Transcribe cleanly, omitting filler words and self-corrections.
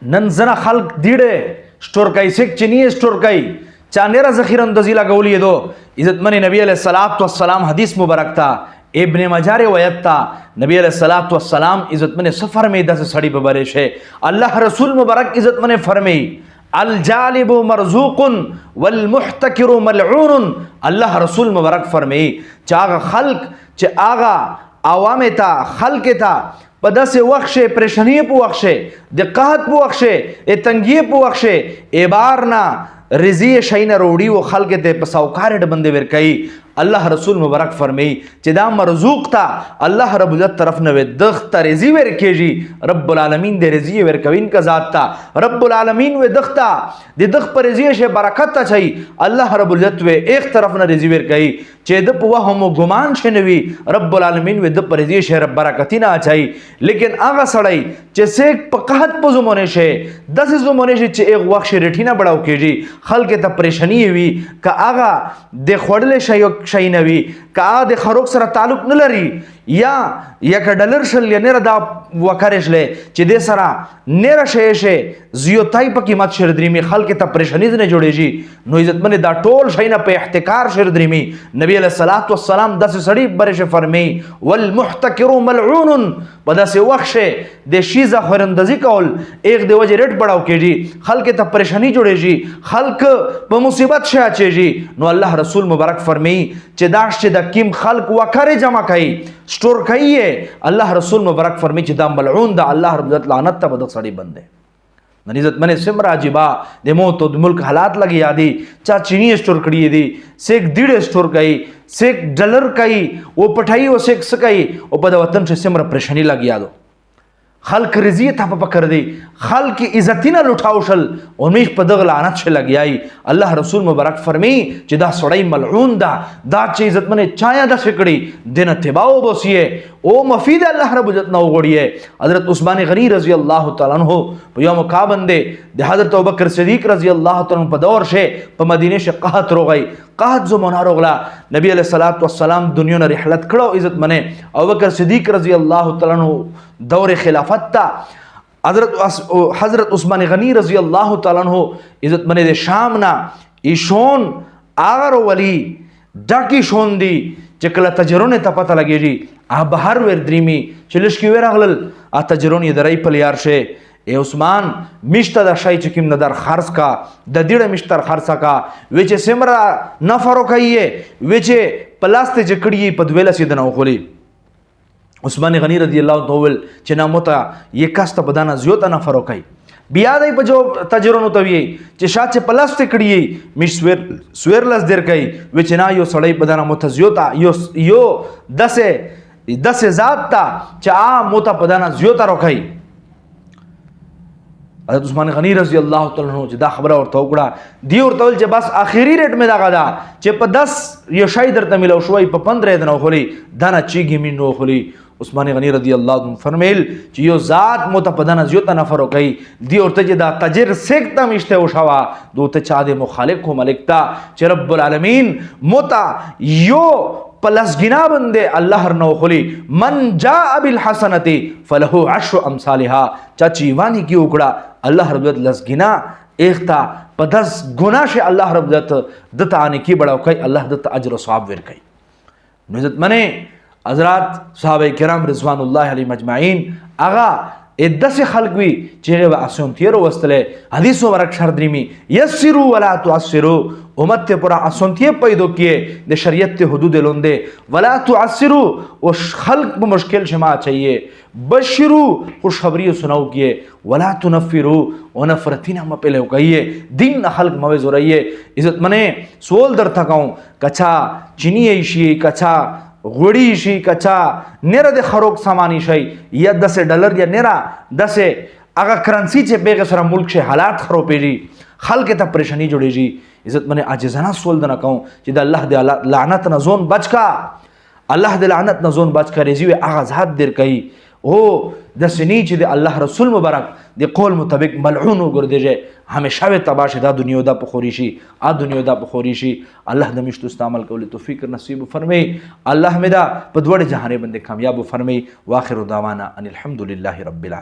نن زنا خلق دیڑے سٹور کئی سیک چنیے سٹور کئی چانیرا ذخیرن دزیلا گولی دو عزت منی نبی علیہ السلام حدیث مبارک تا ابن مجار روایت تا نبی علیہ السلام عزت منی سفر میں دس سڑی ببرش ہے اللہ رسول مبارک عزت منی فرمی الجالب مرزوق والمحتکر ملعون اللہ رسول مبارک فرمی چاگا خلق چا آغا عوام تا خلق تا پدس وخشے پریشانی پو وخشے دقاہت پو وخشے تنگی پو وخشے بارنا رزی شین روڑی و خلق تے پساوکار بندے ورکئی اللہ رسول مبارک فرمی چدا مرزوق تا اللہ رب العزت طرف نوے دختا رزی ورکے جی رب العالمین دے رزی ورکوین کا ذات تا رب العالمین وے دختا دے دخ پر رزی شے برکت تا چھئی اللہ رب العزت وے ایک طرف نہ رزی ورکئی چے دپ وہم و گمان شے نوی رب العالمین وے دپ پر رزی شے رب برکتی نہ چھئی لیکن آغا سڑائی چے سیک پقہت پو زمونے شے 10 زمونے شے چے ایک وقت شے ریٹھی نہ بڑاو کے جی خلق تا پریشانی ہوئی کہ آغا دے خوڑلے شئی نوی کہ آغا دے خروق سر تعلق نلری یا یک ڈلر شل یا نیر دا وکرش لے چی دے سرا نیر شیشے زیوتائی پا قیمت شردریمی خلق تا پریشانیز نے جوڑے جی نو عزت منی دا ٹول شئینا پہ احتکار شردریمی نبی علیہ السلام دس سڑی برش فرمی والمحتکر ملعون پدا سے وخشے دے شیزہ خورندزی کول ایک دے وجہ ریٹ بڑاو کے جی خلق تا پریشانی جوڑے جی خلق پا مصیبت شے آچے جی نو اللہ رسول مبارک فرمی چی داشت چی دا کم خلق وکر جمع کئی سٹور کئیے اللہ رسول مبارک فرمی چی دا ملعون دا اللہ رب العزت لعنت تا بدق سڑی بندے ننیزت منی سمرا جبا دے موتو دے ملک حالات لگی آدی چا چینی سٹور کری دی سیک دیڑے سٹور کئی سیک ڈلر کئی وہ پٹھائی وہ سیک سکئی وہ پدا وطن سے سمرا پریشانی لگی آدو خلق رضی تھا پکر دی خلق عزتی نہ لٹھاوشل امیش پدغ لعنت سے لگی آئی اللہ رسول مبارک فرمی چی دا سڑائی ملعون دا چی عزت منے چایا دا سکڑی دین اتباو بوسیے او مفید اللہ رب عزت نو گوڑیے حضرت عثمان غنی رضی اللہ تعالیٰ عنہ یوم کابندے دے حضرت ابوبکر صدیق رضی اللہ تعالیٰ عنہ پا دور شے پا مدینے سے قحط رو گئی قحط زمانہ رو گلا نبی علیہ السلام دنیا نے رحلت کھڑو عزت منے ابوبکر صدیق رضی اللہ تعالیٰ عنہ دور خلافت تا حضرت عثمان غنی رضی اللہ تعالیٰ عنہ عزت منے دے شامنا ایشون آگر ولی ڈاکی شون دی چکل تجرون تا پتہ لگی جی بہر ویر دریمی چلشکی ویر اغلل تجرون یہ درائی پلیار شے اے عثمان مشتا دا شای چکیم ندار خرس کا دا دیڑ مشتر خرسا کا ویچے سمرا نفرو کئیے ویچے پلاستے چکڑیے پدویلہ سیدنا خولی عثمان غنی رضی اللہ تعالی چنا موتا یہ کاستا بدانا زیوتا نفرو کئی بیادائی پا جو تجرونو تاویے چه شاچه پلاستے کڑیے مش سویر لس دیر کئی ویچے نا یو سڑائی بدانا موتا زیوتا یو دس ذات تا چه موتا بدانا زیوتا رو کئی حضرت عثمان غنی رضی اللہ تعالیٰ عنہ دا خبرہ اور توکڑا دی اور تول چه بس آخری ریٹ میں دا گا چه پا 10 یہ شای در تمیلو شوائی پا 15 دنو خولی دانا چیگی من رو خولی عثمان غنی رضی اللہ عنہ فرمیل چه یو ذات موتا پا دانا زیوتا نفرو کئی دی اور تجے دا تجر سیکتا مشتے وشاوا دو تچا دے مخالق کو ملکتا چه رب العالمین موتا یو پلس گنا بندے اللہ رنو خلی من جاء بالحسنتی فلہو عشر امثالہا چاچی وانی کی اکڑا اللہ رب العزت لس گنا ایختا پدس گناہ شے اللہ رب العزت دتا آنے کی بڑا کئی اللہ دتا اجر و ثواب ور کئی نوزت منے حضرات صحابہ کرام رضوان اللہ علیہ مجمعین آغا دس خلق بھی چہرے و آسون تیرو وستلے حدیث مبارک شردریمی یسرو ولا تعسرو امت تے پورا آسون تیر پیدو کیے دے شریعت تے حدود لوندے ولا تعسرو و خلق بمشکل شما چاہیے بشرو خوشخبری سناو کیے ولا تنفرو و نفرتین ہم پہلے ہو کہیے دین خلق موز ہو رہی ہے عزت منے سول در تھکاؤں کچھا چینی ایشی کچھا غوڑی شی کچا نیرہ دے خروق سامانی شای یا 10 ڈالر یا نیرہ 10 اگا کرنسی چے بیغ سرا ملک شے حالات خرو پی جی خلق تا پریشانی جوڑی جی عزت منے آجزانہ سول دنا کہوں چی دا اللہ دے لعنت نزون بچ کا اللہ دے لعنت نزون بچ کا ریزیوے آغا ذات دیر کئی او دس نیچ دے اللہ رسول مبارک دے قول مطابق ملعونو گردے جے ہمیں شاوے تباش دا دنیا دا پخوریشی دنیا دا پخوریشی اللہ دمشتو استعمال کولی توفیق نصیب فرمی اللہ میں دا پدوڑ جہانے بندے کامیاب فرمی واخر دعوانا ان الحمدللہ رب العالمین.